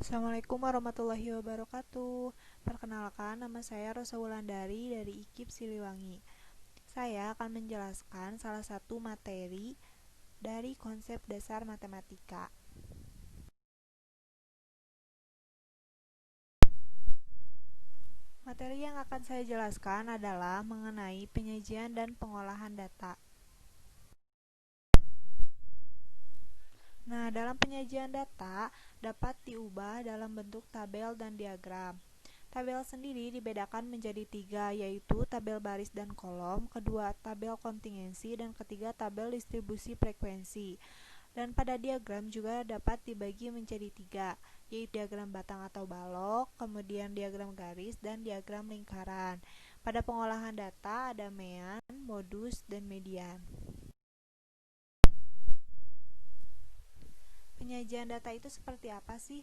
Assalamualaikum warahmatullahi wabarakatuh. Perkenalkan, nama saya Rosa Wulandari dari IKIP Siliwangi. Saya akan menjelaskan salah satu materi dari konsep dasar matematika. Materi yang akan saya jelaskan adalah mengenai penyajian dan pengolahan data. Nah, dalam penyajian data dapat diubah dalam bentuk tabel dan diagram. Tabel sendiri dibedakan menjadi 3, yaitu tabel baris dan kolom, kedua tabel kontingensi, dan ketiga tabel distribusi frekuensi. Dan pada diagram juga dapat dibagi menjadi 3, yaitu diagram batang atau balok, kemudian diagram garis, dan diagram lingkaran. Pada pengolahan data ada mean, modus, dan median. Penyajian data itu seperti apa sih?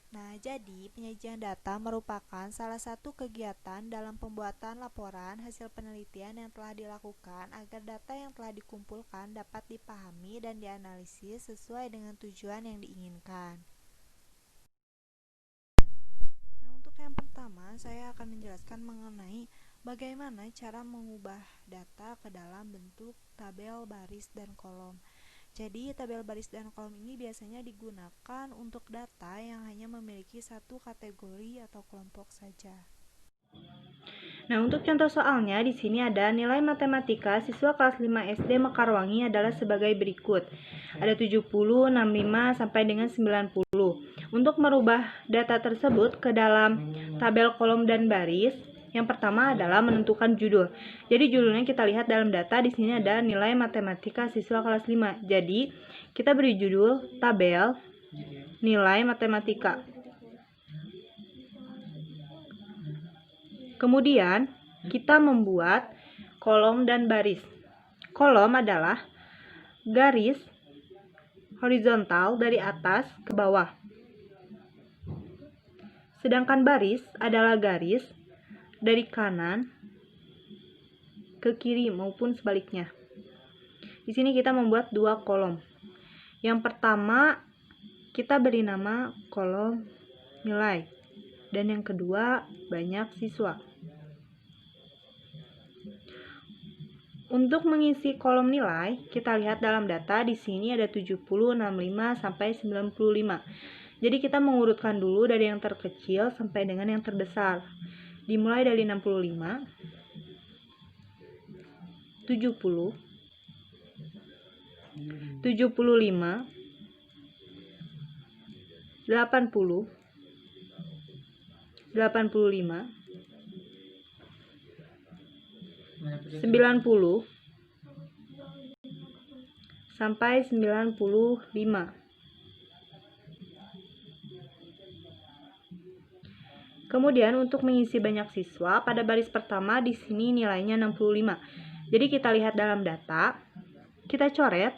Nah, jadi penyajian data merupakan salah satu kegiatan dalam pembuatan laporan hasil penelitian yang telah dilakukan agar data yang telah dikumpulkan dapat dipahami dan dianalisis sesuai dengan tujuan yang diinginkan. Nah, untuk yang pertama, saya akan menjelaskan mengenai bagaimana cara mengubah data ke dalam bentuk tabel, baris, dan kolom. Jadi, tabel baris dan kolom ini biasanya digunakan untuk data yang hanya memiliki satu kategori atau kelompok saja. Nah, untuk contoh soalnya di sini ada nilai matematika siswa kelas 5 SD Mekarwangi adalah sebagai berikut. Ada 70, 65 sampai dengan 90. Untuk merubah data tersebut ke dalam tabel kolom dan baris, yang pertama adalah menentukan judul. Jadi judulnya kita lihat dalam data di sini ada nilai matematika siswa kelas 5. Jadi kita beri judul tabel nilai matematika. Kemudian kita membuat kolom dan baris. Kolom adalah garis horizontal dari atas ke bawah. Sedangkan baris adalah garis dari kanan ke kiri maupun sebaliknya. Di sini kita membuat dua kolom. Yang pertama kita beri nama kolom nilai dan yang kedua banyak siswa. Untuk mengisi kolom nilai, kita lihat dalam data di sini ada 70, 65 sampai 95. Jadi kita mengurutkan dulu dari yang terkecil sampai dengan yang terbesar. Dimulai dari 65, 70, 75, 80, 85, 90 sampai 95. Kemudian untuk mengisi banyak siswa pada baris pertama di sini nilainya 65. Jadi kita lihat dalam data, kita coret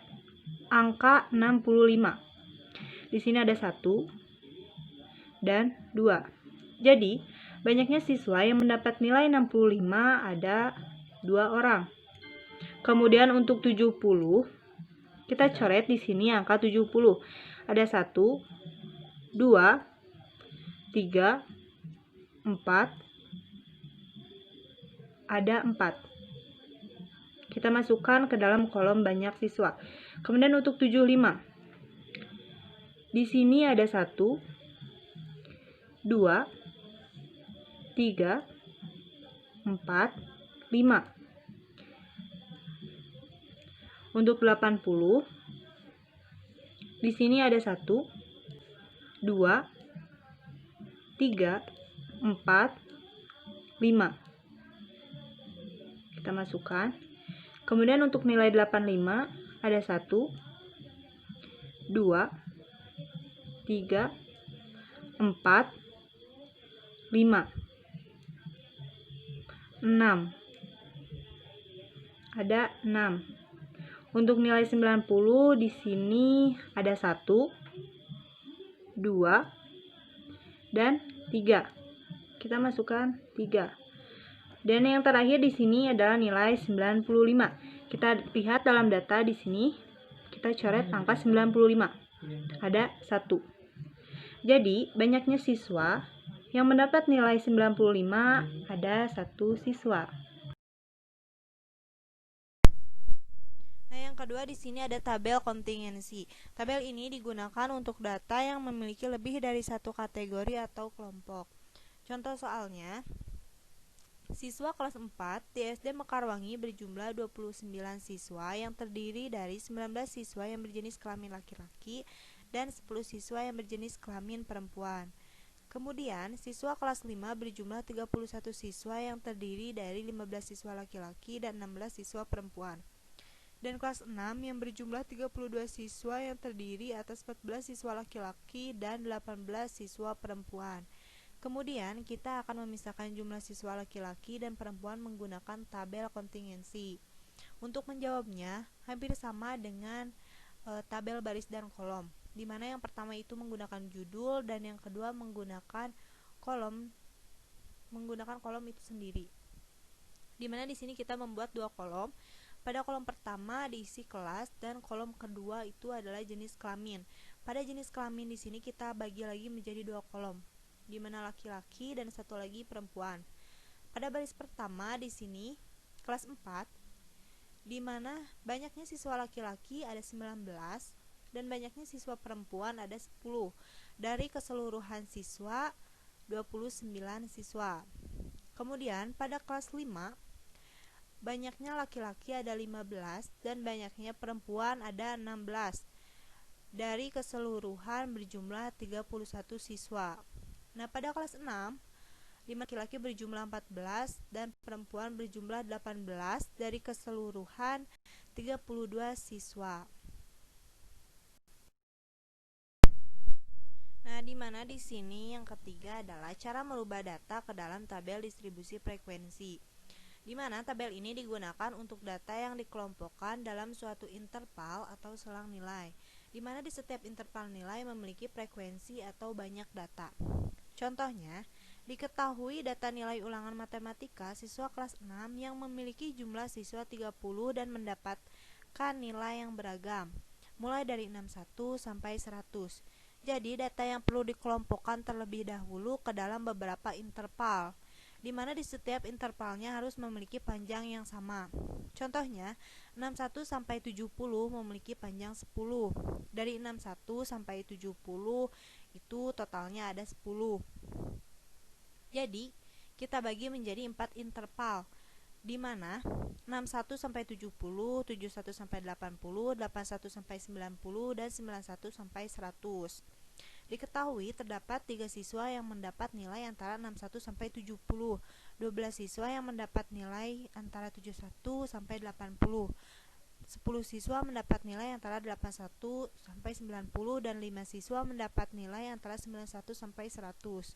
angka 65. Di sini ada 1 dan 2. Jadi banyaknya siswa yang mendapat nilai 65 ada 2 orang. Kemudian untuk 70, kita coret di sini angka 70. Ada 1, 2, 3, 4. Ada 4. Kita masukkan ke dalam kolom banyak siswa. Kemudian untuk 75. Di sini ada 1, 2, 3, 4, 5. Untuk 80, di sini ada 1, 2, 3, 4, 5. Kita masukkan. Kemudian untuk nilai 85 ada 1, 2, 3, 4, 5. 6. Ada 6. Untuk nilai 90 di sini ada 1, 2, dan 3. Kita masukkan 3. Dan yang terakhir di sini adalah nilai 95. Kita lihat dalam data di sini, kita coret angka 95. Ada 1. Jadi, banyaknya siswa yang mendapat nilai 95 ada 1 siswa. Nah, yang kedua di sini ada tabel kontingensi. Tabel ini digunakan untuk data yang memiliki lebih dari satu kategori atau kelompok. Contoh soalnya, siswa kelas 4 di SD Mekarwangi berjumlah 29 siswa yang terdiri dari 19 siswa yang berjenis kelamin laki-laki dan 10 siswa yang berjenis kelamin perempuan. Kemudian, siswa kelas 5 berjumlah 31 siswa yang terdiri dari 15 siswa laki-laki dan 16 siswa perempuan. Dan kelas 6 yang berjumlah 32 siswa yang terdiri atas 14 siswa laki-laki dan 18 siswa perempuan. Kemudian kita akan memisahkan jumlah siswa laki-laki dan perempuan menggunakan tabel kontingensi. Untuk menjawabnya hampir sama dengan tabel baris dan kolom, di mana yang pertama itu menggunakan judul dan yang kedua menggunakan kolom itu sendiri. Di mana di sini kita membuat dua kolom. Pada kolom pertama diisi kelas dan kolom kedua itu adalah jenis kelamin. Pada jenis kelamin di sini kita bagi lagi menjadi dua kolom, di mana laki-laki dan satu lagi perempuan. Pada baris pertama di sini kelas 4, di mana banyaknya siswa laki-laki ada 19 dan banyaknya siswa perempuan ada 10. Dari keseluruhan siswa 29 siswa. Kemudian pada kelas 5 banyaknya laki-laki ada 15 dan banyaknya perempuan ada 16. Dari keseluruhan berjumlah 31 siswa. Nah, pada kelas 6, laki-laki berjumlah 14 dan perempuan berjumlah 18 dari keseluruhan 32 siswa. Nah, di mana di sini yang ketiga adalah cara merubah data ke dalam tabel distribusi frekuensi. Di mana tabel ini digunakan untuk data yang dikelompokkan dalam suatu interval atau selang nilai, di mana di setiap interval nilai memiliki frekuensi atau banyak data. Contohnya, diketahui data nilai ulangan matematika siswa kelas 6 yang memiliki jumlah siswa 30 dan mendapatkan nilai yang beragam, mulai dari 61 sampai 100. Jadi, data yang perlu dikelompokkan terlebih dahulu ke dalam beberapa interval, di mana di setiap intervalnya harus memiliki panjang yang sama. Contohnya, 61 sampai 70 memiliki panjang 10. Dari 61 sampai 70 itu totalnya ada 10. Jadi, kita bagi menjadi 4 interval, di mana 61 sampai 70, 71 sampai 80, 81 sampai 90 dan 91 sampai 100. Diketahui terdapat 3 siswa yang mendapat nilai antara 61 sampai 70, 12 siswa yang mendapat nilai antara 71 sampai 80, 10 siswa mendapat nilai antara 81 sampai 90 dan 5 siswa mendapat nilai antara 91 sampai 100.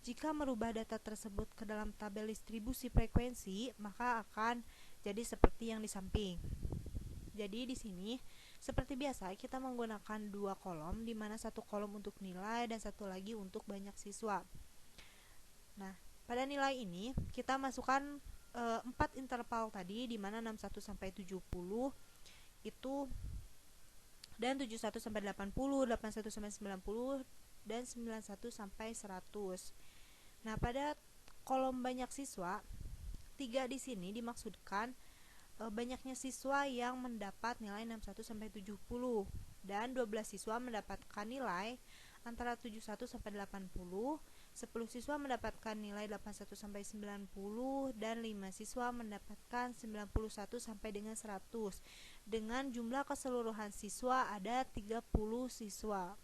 Jika merubah data tersebut ke dalam tabel distribusi frekuensi, maka akan jadi seperti yang di samping. Jadi di sini seperti biasa kita menggunakan dua kolom, di mana satu kolom untuk nilai dan satu lagi untuk banyak siswa. Nah, pada nilai ini kita masukkan 4 interval tadi, di mana 61 sampai 70 itu dan 71 sampai 80, 81 sampai 90 dan 91 sampai 100. Nah, pada kolom banyak siswa, 3 di sini dimaksudkan banyaknya siswa yang mendapat nilai 61 sampai 70 dan 12 siswa mendapatkan nilai antara 71 sampai 80, 10 siswa mendapatkan nilai 81 sampai 90 dan 5 siswa mendapatkan 91 sampai dengan 100. Dengan jumlah keseluruhan siswa ada 30 siswa.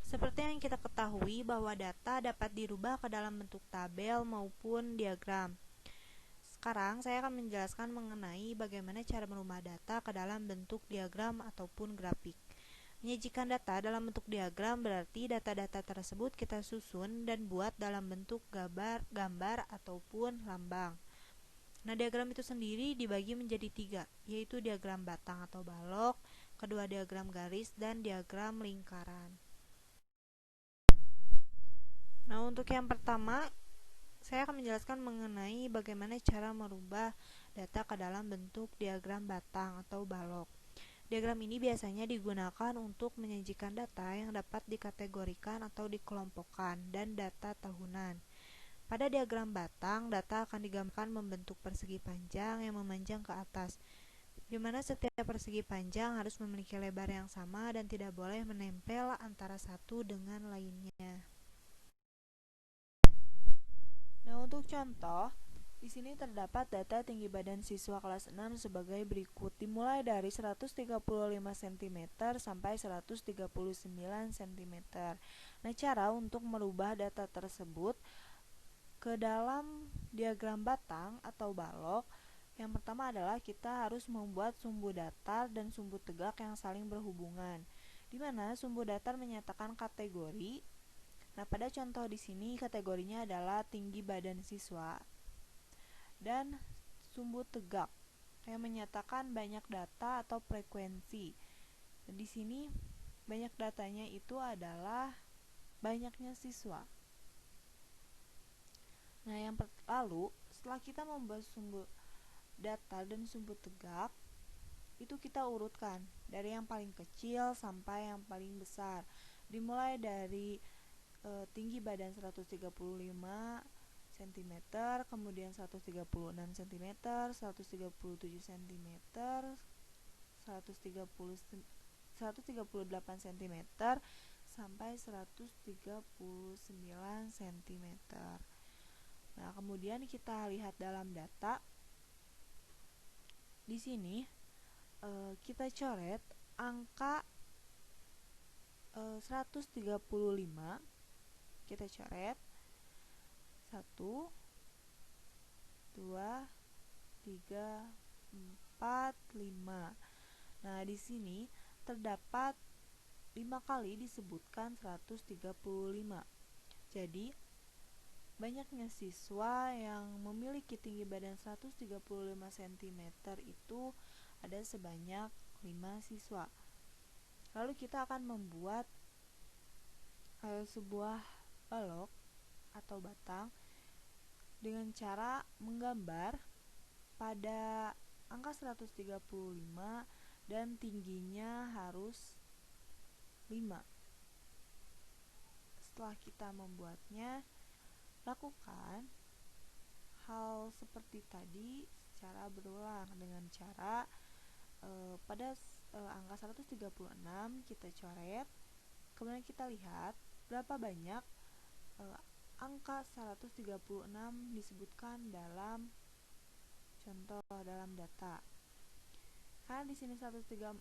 Seperti yang kita ketahui bahwa data dapat dirubah ke dalam bentuk tabel maupun diagram. Sekarang saya akan menjelaskan mengenai bagaimana cara merubah data ke dalam bentuk diagram ataupun grafik. Menyajikan data dalam bentuk diagram berarti data-data tersebut kita susun dan buat dalam bentuk gambar ataupun lambang. Nah, diagram itu sendiri dibagi menjadi 3, yaitu diagram batang atau balok, kedua diagram garis, dan diagram lingkaran. Nah, untuk yang pertama, saya akan menjelaskan mengenai bagaimana cara merubah data ke dalam bentuk diagram batang atau balok. Diagram ini biasanya digunakan untuk menyajikan data yang dapat dikategorikan atau dikelompokkan dan data tahunan. Pada diagram batang, data akan digambarkan membentuk persegi panjang yang memanjang ke atas, di mana setiap persegi panjang harus memiliki lebar yang sama dan tidak boleh menempel antara satu dengan lainnya. Nah, untuk contoh, di sini terdapat data tinggi badan siswa kelas 6 sebagai berikut, dimulai dari 135 cm sampai 139 cm. Nah, cara untuk merubah data tersebut ke dalam diagram batang atau balok, yang pertama adalah kita harus membuat sumbu datar dan sumbu tegak yang saling berhubungan, di mana sumbu datar menyatakan kategori. Nah, pada contoh di sini kategorinya adalah tinggi badan siswa, dan sumbu tegak yang menyatakan banyak data atau frekuensi. Dan di sini banyak datanya itu adalah banyaknya siswa. Nah, lalu setelah kita membuat sumbu datar dan sumbu tegak, itu kita urutkan dari yang paling kecil sampai yang paling besar. Dimulai dari tinggi badan 135 cm, kemudian 136 cm, 137 cm, 138 cm, sampai 139 cm. Nah, kemudian kita lihat dalam data. Di sini kita coret angka 135. Kita coret 1, 2, 3, 4, 5. Nah, di sini terdapat 5 kali disebutkan 135. Jadi, banyaknya siswa yang memiliki tinggi badan 135 cm itu ada sebanyak 5 siswa. Lalu kita akan membuat sebuah balok atau batang dengan cara menggambar pada angka 135 dan tingginya harus 5. Setelah kita membuatnya, lakukan hal seperti tadi secara berulang dengan cara pada angka 136 kita coret, kemudian kita lihat berapa banyak angka 136 disebutkan dalam contoh dalam data. Karena di sini 136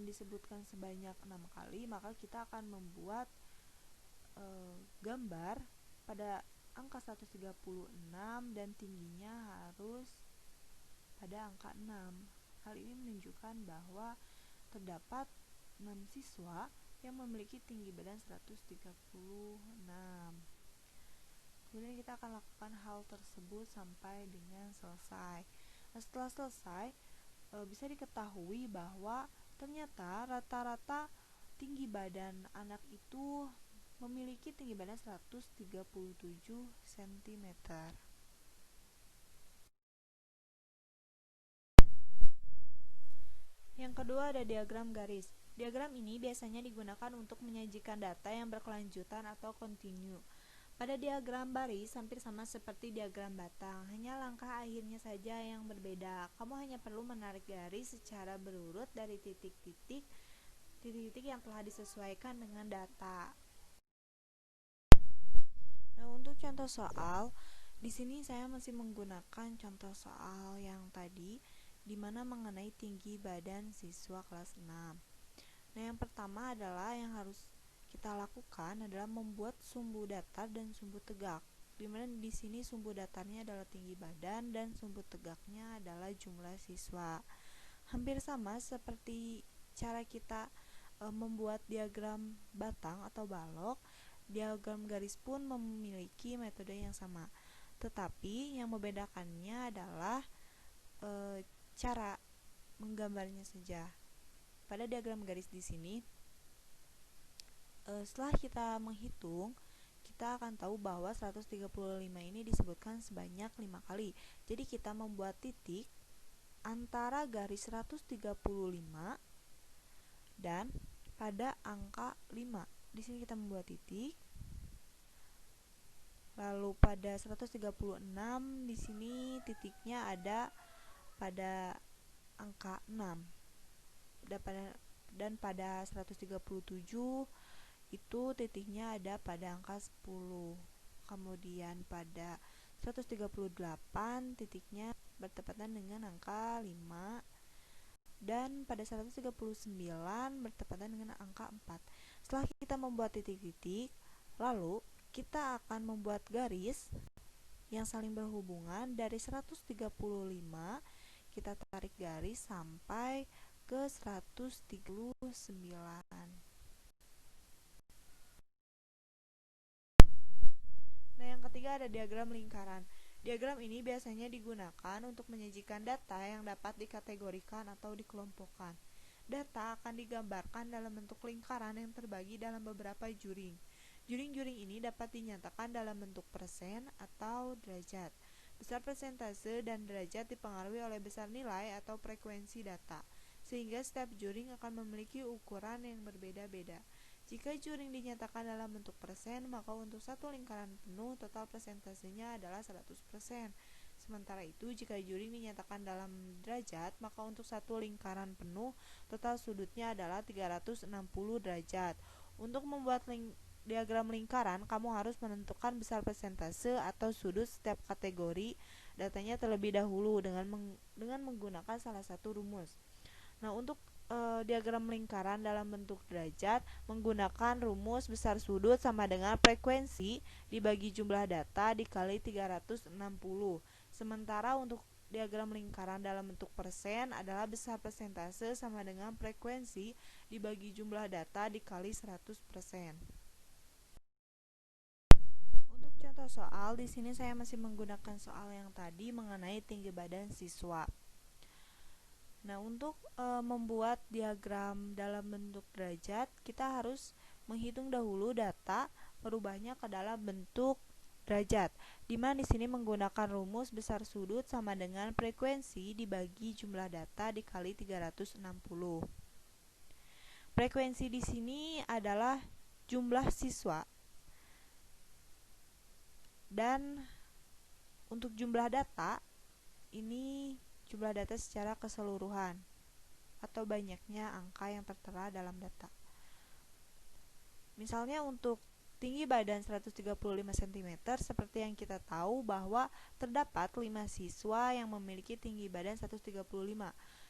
disebutkan sebanyak 6 kali, maka kita akan membuat gambar pada angka 136 dan tingginya harus pada angka 6. Hal ini menunjukkan bahwa terdapat 6 siswa yang memiliki tinggi badan 136. Kemudian kita akan lakukan hal tersebut sampai dengan selesai. Nah, setelah selesai, bisa diketahui bahwa ternyata rata-rata tinggi badan anak itu memiliki tinggi badan 137 cm. Yang kedua ada diagram garis. Diagram ini biasanya digunakan untuk menyajikan data yang berkelanjutan atau kontinu. Pada diagram baris hampir sama seperti diagram batang, hanya langkah akhirnya saja yang berbeda. Kamu hanya perlu menarik garis secara berurut dari titik-titik yang telah disesuaikan dengan data. Nah, untuk contoh soal, di sini saya masih menggunakan contoh soal yang tadi, di mana mengenai tinggi badan siswa kelas 6. Nah, yang pertama adalah yang harus kita lakukan adalah membuat sumbu datar dan sumbu tegak. Di mana di sini sumbu datarnya adalah tinggi badan dan sumbu tegaknya adalah jumlah siswa. Hampir sama seperti cara kita membuat diagram batang atau balok, diagram garis pun memiliki metode yang sama. Tetapi yang membedakannya adalah cara menggambarnya saja. Pada diagram garis di sini, setelah kita menghitung, kita akan tahu bahwa 135 ini disebutkan sebanyak 5 kali. Jadi kita membuat titik antara garis 135 Dan pada angka 5, di sini kita membuat titik. Lalu pada 136 di sini titiknya ada pada angka 6. Dan pada 137 itu titiknya ada pada angka 10. Kemudian pada 138 titiknya bertepatan dengan angka 5. Dan pada 139 bertepatan dengan angka 4. Setelah kita membuat titik-titik, lalu kita akan membuat garis yang saling berhubungan. Dari 135 kita tarik garis sampai ke 139. Nah, yang ketiga ada diagram lingkaran. Diagram ini biasanya digunakan untuk menyajikan data yang dapat dikategorikan atau dikelompokkan. Data akan digambarkan dalam bentuk lingkaran yang terbagi dalam beberapa juring. Juring-juring ini dapat dinyatakan dalam bentuk persen atau derajat. Besar persentase dan derajat dipengaruhi oleh besar nilai atau frekuensi data, sehingga setiap juring akan memiliki ukuran yang berbeda-beda. Jika juring dinyatakan dalam bentuk persen, maka untuk satu lingkaran penuh total persentasenya adalah 100%. Sementara itu, jika juring dinyatakan dalam derajat, maka untuk satu lingkaran penuh total sudutnya adalah 360 derajat. Untuk membuat diagram lingkaran, kamu harus menentukan besar persentase atau sudut setiap kategori datanya terlebih dahulu dengan menggunakan salah satu rumus. Nah, untuk diagram lingkaran dalam bentuk derajat menggunakan rumus besar sudut sama dengan frekuensi dibagi jumlah data dikali 360. Sementara untuk diagram lingkaran dalam bentuk persen adalah besar persentase sama dengan frekuensi dibagi jumlah data dikali 100%. Untuk contoh soal, di sini saya masih menggunakan soal yang tadi mengenai tinggi badan siswa. Nah, untuk membuat diagram dalam bentuk derajat, kita harus menghitung dahulu data, merubahnya ke dalam bentuk derajat. Dimana di sini menggunakan rumus besar sudut sama dengan frekuensi dibagi jumlah data dikali 360. Frekuensi di sini adalah jumlah siswa. Dan untuk jumlah data, ini jumlah data secara keseluruhan atau banyaknya angka yang tertera dalam data. Misalnya untuk tinggi badan 135 cm, seperti yang kita tahu bahwa terdapat 5 siswa yang memiliki tinggi badan 135.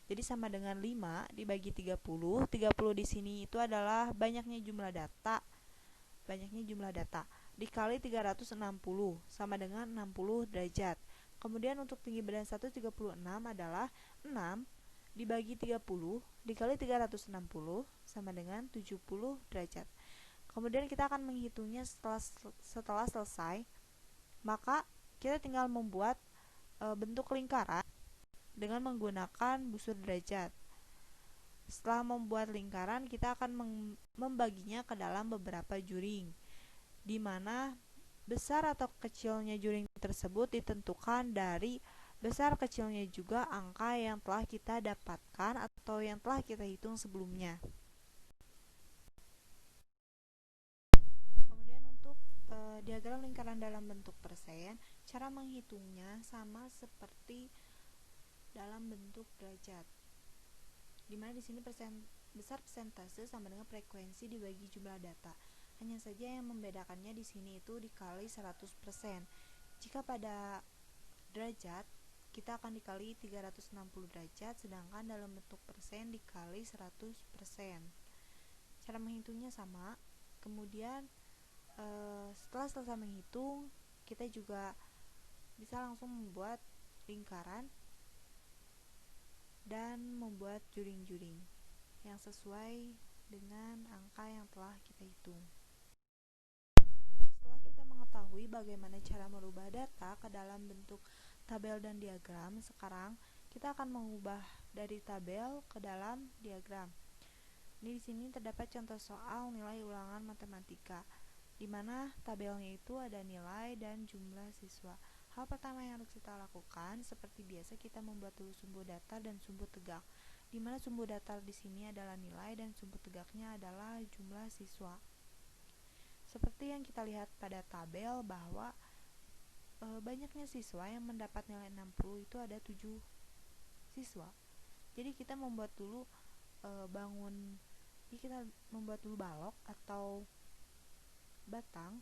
Jadi sama dengan 5 dibagi 30. 30 di sini itu adalah banyaknya jumlah data. Dikali 360 sama dengan 60 derajat. Kemudian untuk tinggi badan 136 adalah 6 dibagi 30 dikali 360 sama dengan 70 derajat. Kemudian kita akan menghitungnya setelah selesai. Maka kita tinggal membuat bentuk lingkaran dengan menggunakan busur derajat. Setelah membuat lingkaran, kita akan membaginya ke dalam beberapa juring, di mana besar atau kecilnya juring tersebut ditentukan dari besar kecilnya juga angka yang telah kita dapatkan atau yang telah kita hitung sebelumnya. Kemudian untuk diagram lingkaran dalam bentuk persen, cara menghitungnya sama seperti dalam bentuk derajat. Dimana di sini besar persentase sama dengan frekuensi dibagi jumlah data. Hanya saja yang membedakannya di sini itu dikali 100%. Jika pada derajat, kita akan dikali 360 derajat, sedangkan dalam bentuk persen dikali 100%. Cara menghitungnya sama. Kemudian setelah selesai menghitung, kita juga bisa langsung membuat lingkaran dan membuat juring-juring yang sesuai dengan angka yang telah kita hitung. Setelah kita mengetahui bagaimana cara merubah data ke dalam bentuk tabel dan diagram, sekarang kita akan mengubah dari tabel ke dalam diagram. Di sini terdapat contoh soal nilai ulangan matematika, di mana tabelnya itu ada nilai dan jumlah siswa. Hal pertama yang harus kita lakukan, seperti biasa kita membuat dulu sumbu data dan sumbu tegak. di mana sumbu datar di sini adalah nilai dan sumbu tegaknya adalah jumlah siswa. Seperti yang kita lihat pada tabel bahwa banyaknya siswa yang mendapat nilai 60 itu ada 7 siswa. Jadi kita membuat dulu balok atau batang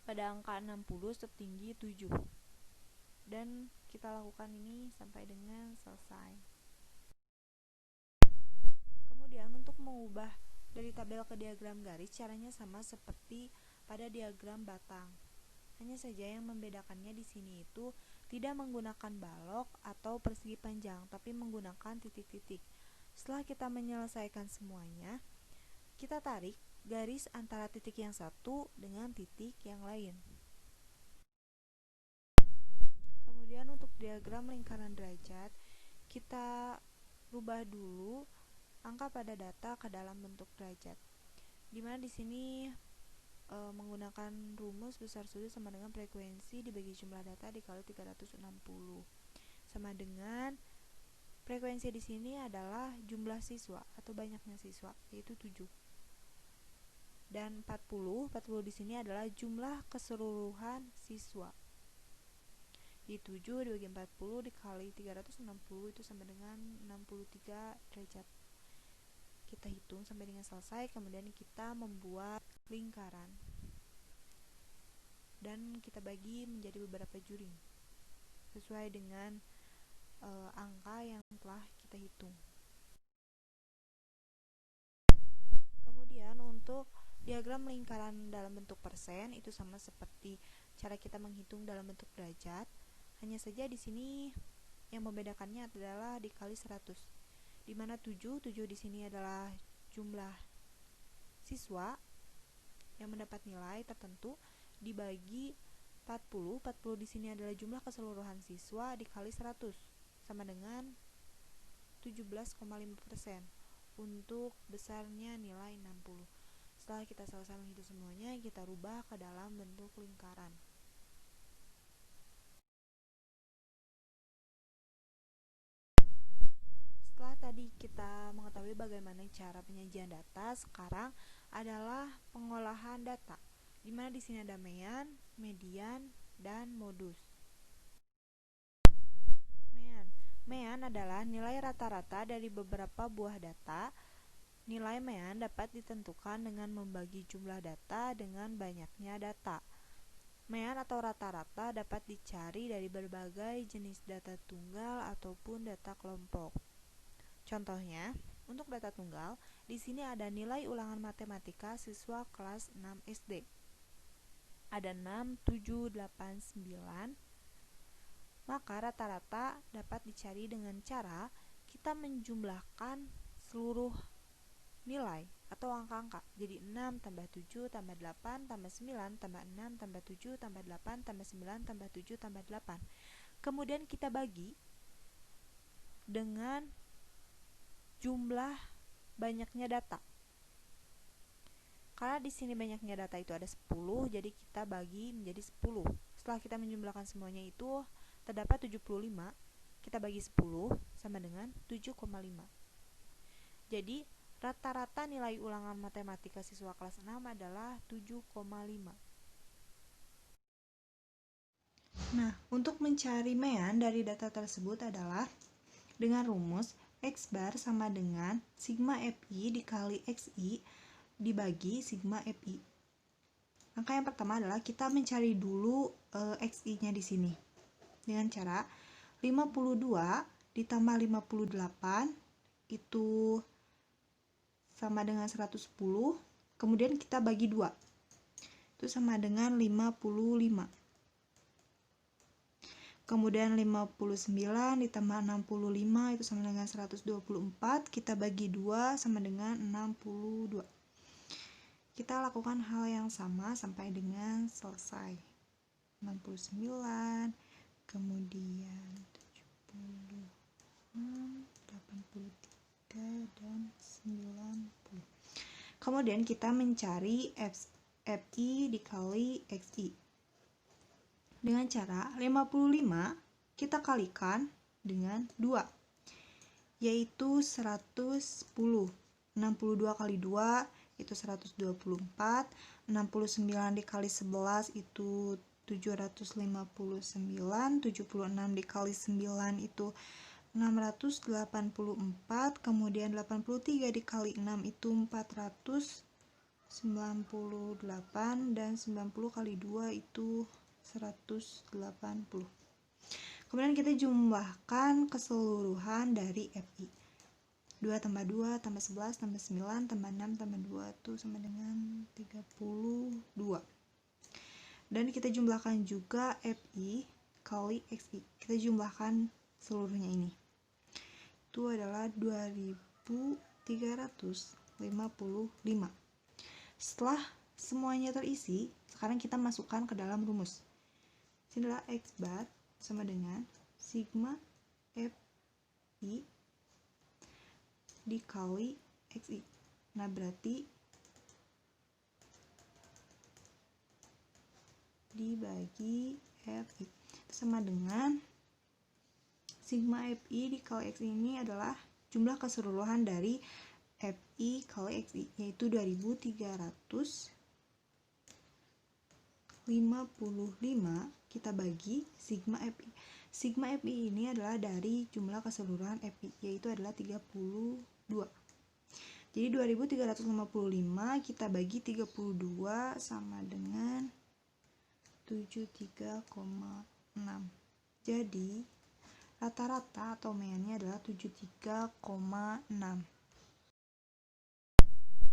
pada angka 60 setinggi 7. Dan kita lakukan ini sampai dengan selesai. Kemudian untuk mengubah dari tabel ke diagram garis, caranya sama seperti pada diagram batang. Hanya saja yang membedakannya di sini itu tidak menggunakan balok atau persegi panjang, tapi menggunakan titik-titik. Setelah kita menyelesaikan semuanya, kita tarik garis antara titik yang satu dengan titik yang lain. Kemudian untuk diagram lingkaran derajat, kita rubah dulu angka pada data ke dalam bentuk derajat. Dimana di sini menggunakan rumus besar sudut sama dengan frekuensi dibagi jumlah data dikali 360 sama dengan frekuensi di sini adalah jumlah siswa atau banyaknya siswa, yaitu 7. Dan 40 di sini adalah jumlah keseluruhan siswa. Di 7 dibagi 40 dikali 360 itu sama dengan 63 derajat. Kita hitung sampai dengan selesai, kemudian kita membuat lingkaran dan kita bagi menjadi beberapa juring sesuai dengan angka yang telah kita hitung. Kemudian untuk diagram lingkaran dalam bentuk persen itu sama seperti cara kita menghitung dalam bentuk derajat. Hanya saja di sini yang membedakannya adalah dikali 100. Di mana 7 di sini adalah jumlah siswa yang mendapat nilai tertentu dibagi 40 di sini adalah jumlah keseluruhan siswa dikali 100 sama dengan 17,5% untuk besarnya nilai 60. Setelah kita selesai menghitung semuanya, kita rubah ke dalam bentuk lingkaran. Setelah tadi kita mengetahui bagaimana cara penyajian data, sekarang adalah pengolahan data. Di mana di sini ada mean, median, dan modus. Mean adalah nilai rata-rata dari beberapa buah data. Nilai mean dapat ditentukan dengan membagi jumlah data dengan banyaknya data. Mean atau rata-rata dapat dicari dari berbagai jenis data tunggal ataupun data kelompok. Contohnya, untuk data tunggal, di sini ada nilai ulangan matematika siswa kelas 6 SD. Ada 6, 7, 8, 9. Maka rata-rata dapat dicari dengan cara kita menjumlahkan seluruh nilai atau angka-angka. Jadi 6 tambah 7 tambah 8 tambah 9 tambah 6 tambah 7 tambah 8 tambah 9 tambah 7 tambah 8. Kemudian kita bagi dengan jumlah banyaknya data. Karena di sini banyaknya data itu ada 10, jadi kita bagi menjadi 10. Setelah kita menjumlahkan semuanya itu terdapat 75, kita bagi 10 sama dengan 7,5. Jadi rata-rata nilai ulangan matematika siswa kelas 6 adalah 7,5. Nah, untuk mencari mean dari data tersebut adalah dengan rumus X bar sama dengan sigma FI dikali XI dibagi sigma FI. Angka yang pertama adalah kita mencari dulu XI-nya di sini. Dengan cara 52 ditambah 58 itu sama dengan 110, kemudian kita bagi 2. Itu sama dengan 55. Kemudian 59 ditambah 65 itu sama dengan 124, kita bagi 2 sama dengan 62. Kita lakukan hal yang sama sampai dengan selesai. 69, kemudian 76, 83, dan 90. Kemudian kita mencari FI dikali XI. Dengan cara 55 kita kalikan dengan 2. yaitu 110. 62 kali 2 itu 124, 69 dikali 11 itu 759, 76 dikali 9 itu 684, kemudian 83 dikali 6 itu 498, dan 90 kali 2 itu 180. Kemudian kita jumlahkan keseluruhan dari FI. 2 tambah 2 tambah 11 tambah 9 tambah 6 tambah 2 itu sama dengan 32. Dan kita jumlahkan juga FI kali XI. Kita jumlahkan seluruhnya ini. Itu adalah 2355. Setelah semuanya terisi, sekarang kita masukkan ke dalam rumus. Ini adalah X bar sama dengan sigma FI dikali XI. Nah, berarti dibagi FI itu sama dengan sigma FI dikali XI. Ini adalah jumlah keseluruhan dari FI kali XI, yaitu 2355. Kita bagi sigma FI. Sigma FI ini adalah dari jumlah keseluruhan FI, yaitu adalah 32. Jadi 2355 kita bagi 32 sama dengan 73,6. Jadi rata-rata atau meannya adalah 73,6.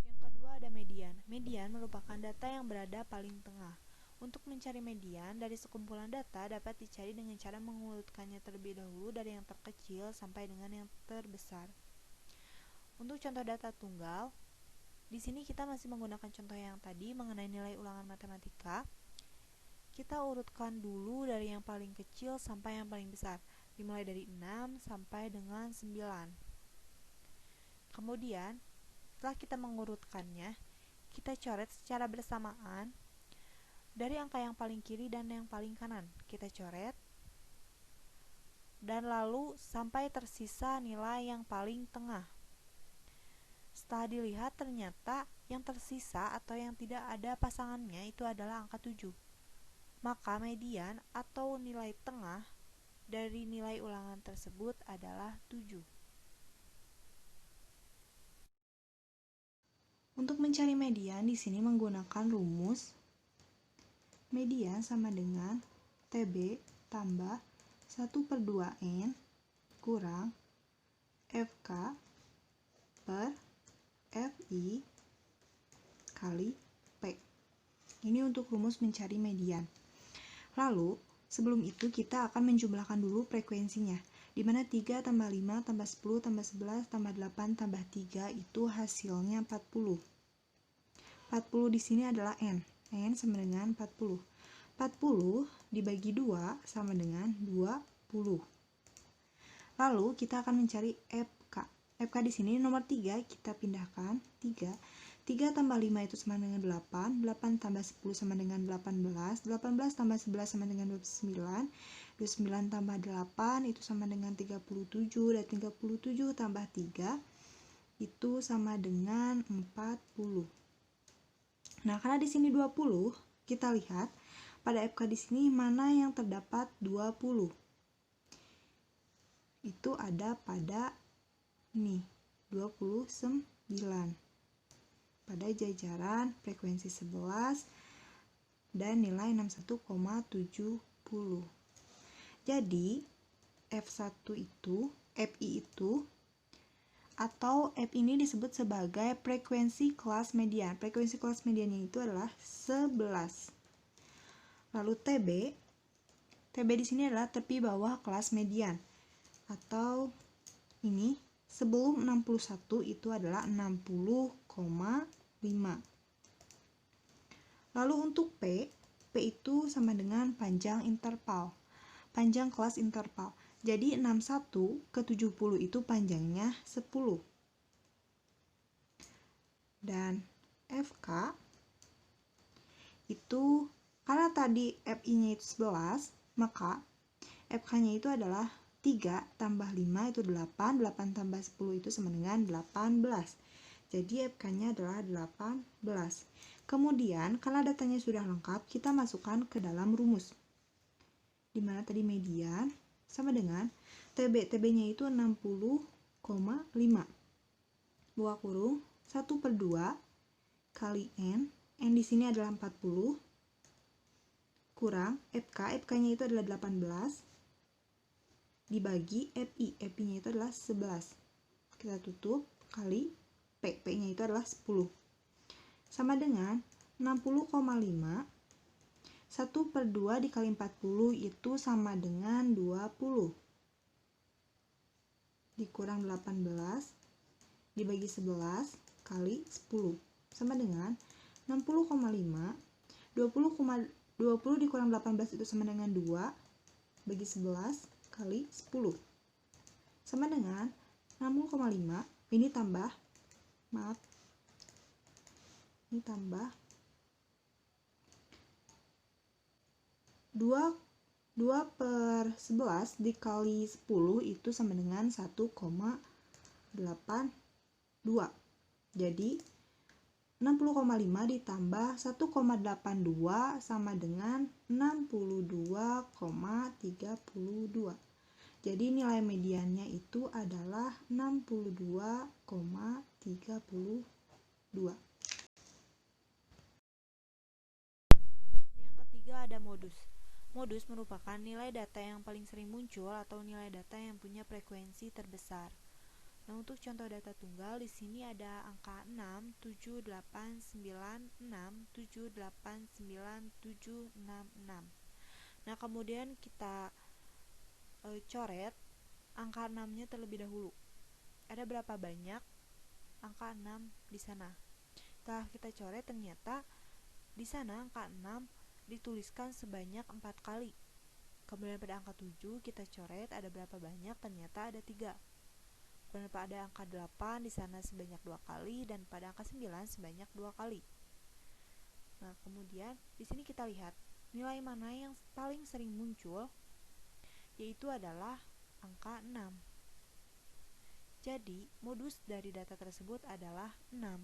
Yang kedua ada median. Median merupakan data yang berada paling tengah. Untuk mencari median dari sekumpulan data dapat dicari dengan cara mengurutkannya terlebih dahulu dari yang terkecil sampai dengan yang terbesar. Untuk contoh data tunggal, di sini kita masih menggunakan contoh yang tadi mengenai nilai ulangan matematika. Kita urutkan dulu dari yang paling kecil sampai yang paling besar, dimulai dari 6 sampai dengan 9. Kemudian, setelah kita mengurutkannya, kita coret secara bersamaan dari angka yang paling kiri dan yang paling kanan. Kita coret dan lalu sampai tersisa nilai yang paling tengah. Setelah dilihat, ternyata yang tersisa atau yang tidak ada pasangannya itu adalah angka 7. Maka median atau nilai tengah dari nilai ulangan tersebut adalah 7. Untuk mencari median di sini menggunakan rumus median sama dengan TB tambah 1/2N kurang FK per FI kali P. Ini untuk rumus mencari median. Lalu, sebelum itu kita akan menjumlahkan dulu frekuensinya, di mana 3 tambah 5 tambah 10 tambah 11 tambah 8 tambah 3 itu hasilnya 40. 40 di sini adalah N. N sama dengan 40. 40 dibagi 2 sama dengan 20. Lalu kita akan mencari FK. FK di sini nomor 3 kita pindahkan 3. 3 tambah 5 itu sama dengan 8. 8 tambah 10 sama dengan 18. 18 tambah 11 sama dengan 29. 29 tambah 8 itu sama dengan 37. Dan 37 tambah 3 itu sama dengan 40. Nah, karena di sini 20, kita lihat pada FK di sini mana yang terdapat 20. Itu ada pada ini 29. Pada jajaran frekuensi 11 dan nilai 61,70. Jadi F1 itu, FI itu atau F ini disebut sebagai frekuensi kelas median. Frekuensi kelas mediannya itu adalah 11. Lalu TB di sini adalah tepi bawah kelas median. Atau ini sebelum 61 itu adalah 60,5. Lalu untuk P itu sama dengan panjang interval. Panjang kelas interval. Jadi 61 ke 70 itu panjangnya 10. Dan FK itu karena tadi FI-nya itu 11, maka FK-nya itu adalah 3 tambah 5 itu 8, 8 tambah 10 itu sama dengan 18. Jadi FK-nya adalah 18. Kemudian, kalau datanya sudah lengkap, kita masukkan ke dalam rumus. Dimana tadi median sama dengan TB-nya itu 60,5. Buka kurung, 1/2 kali N di sini adalah 40, kurang FK-nya itu adalah 18, dibagi FI-nya itu adalah 11. Kita tutup, kali P-nya itu adalah 10. Sama dengan 60,5, 1/2 dikali 40 itu sama dengan 20. Dikurang 18, dibagi 11, kali 10. Sama dengan 60,5, 20 dikurang 18 itu sama dengan 2, bagi 11, kali 10 sama dengan 60,5. Ini tambah 2/11 dikali 10 itu sama dengan 1,82. Jadi 60,5 ditambah 1,82 sama dengan 62,32. Jadi nilai mediannya itu adalah 62,32. Yang ketiga ada modus. Modus merupakan nilai data yang paling sering muncul atau nilai data yang punya frekuensi terbesar. Nah, untuk contoh data tunggal di sini ada angka 6, 7, 8, 9, 6, 7, 8, 9, 7, 6, 6. Nah, kemudian kita coret angka 6-nya terlebih dahulu. Ada berapa banyak angka 6 di sana? Setelah kita coret, ternyata di sana angka 6 dituliskan sebanyak 4 kali. Kemudian pada angka 7 kita coret ada berapa banyak? Ternyata ada 3. Kemudian pada angka 8 di sana sebanyak 2 kali dan pada angka 9 sebanyak 2 kali. Nah, kemudian di sini kita lihat nilai mana yang paling sering muncul, yaitu adalah angka 6. Jadi, modus dari data tersebut adalah 6.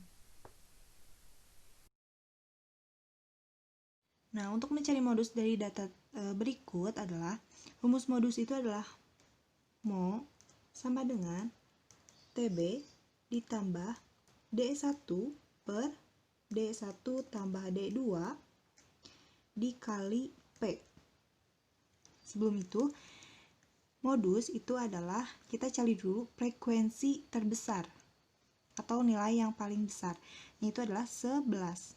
Nah, untuk mencari modus dari data berikut adalah rumus modus itu adalah Mo sama dengan TB ditambah D1 per D1 tambah D2 dikali P. Sebelum itu, modus itu adalah kita cari dulu frekuensi terbesar atau nilai yang paling besar, yaitu adalah 11.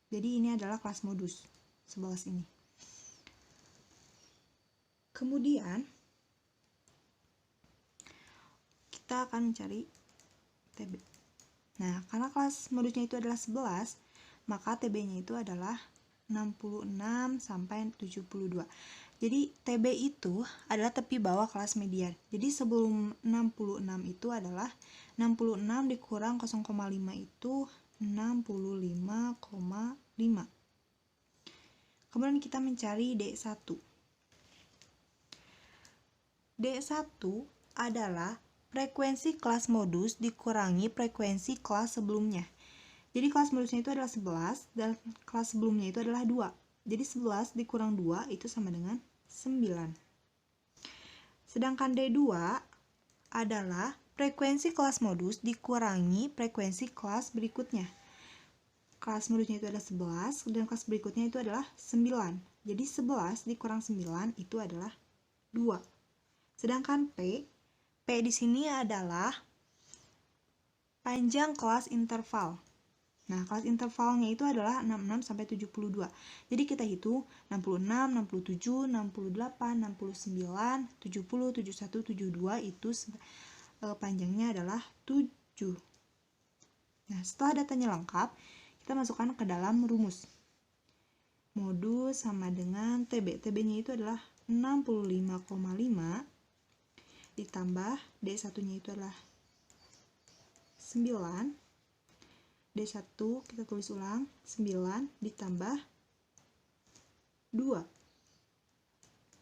Jadi ini adalah kelas modus 11 ini. Kemudian kita akan mencari TB. Nah, karena kelas modusnya itu adalah 11, maka TB-nya itu adalah 66 sampai 72. Jadi TB itu adalah tepi bawah kelas median. Jadi sebelum 66 itu adalah 66 dikurang 0,5 itu 65,5. Kemudian kita mencari D1. D1 adalah frekuensi kelas modus dikurangi frekuensi kelas sebelumnya. Jadi kelas modusnya itu adalah 11 dan kelas sebelumnya itu adalah 2. Jadi 11 dikurang 2 itu sama dengan 9. Sedangkan D2 adalah frekuensi kelas modus dikurangi frekuensi kelas berikutnya. Kelas modusnya itu adalah 11 dan kelas berikutnya itu adalah 9. Jadi 11 dikurang 9 itu adalah 2. Sedangkan P di sini adalah panjang kelas interval. Nah, kelas intervalnya itu adalah 66 sampai 72. Jadi kita hitung 66, 67, 68, 69, 70, 71, 72 itu panjangnya adalah 7. Nah, setelah datanya lengkap, kita masukkan ke dalam rumus. Modus sama dengan TB. TB-nya itu adalah 65,5 ditambah D1-nya itu adalah 9. D1 kita tulis ulang, 9 ditambah 2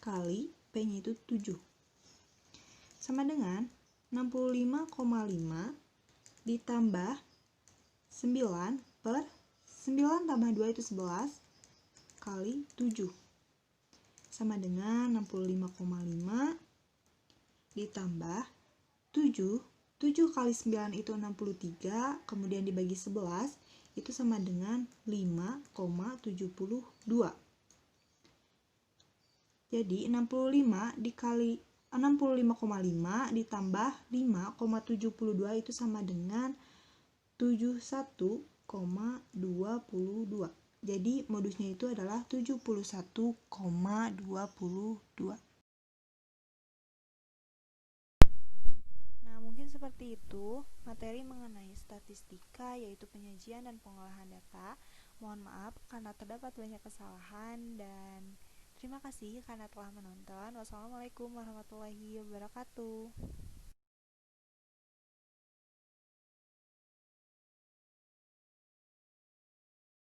kali P-nya itu 7. sama dengan 65,5 ditambah 9 per 9 tambah 2 itu 11 kali 7 sama dengan 65,5 ditambah 7 kali 9 itu 63, kemudian dibagi 11 itu sama dengan 5,72. Jadi 65,5 ditambah 5,72 itu sama dengan 71,22. Jadi modusnya itu adalah 71,22. Nah, mungkin seperti itu materi mengenai statistika, yaitu penyajian dan pengolahan data. Mohon maaf karena terdapat banyak kesalahan, dan terima kasih karena telah menonton. Wassalamualaikum warahmatullahi wabarakatuh.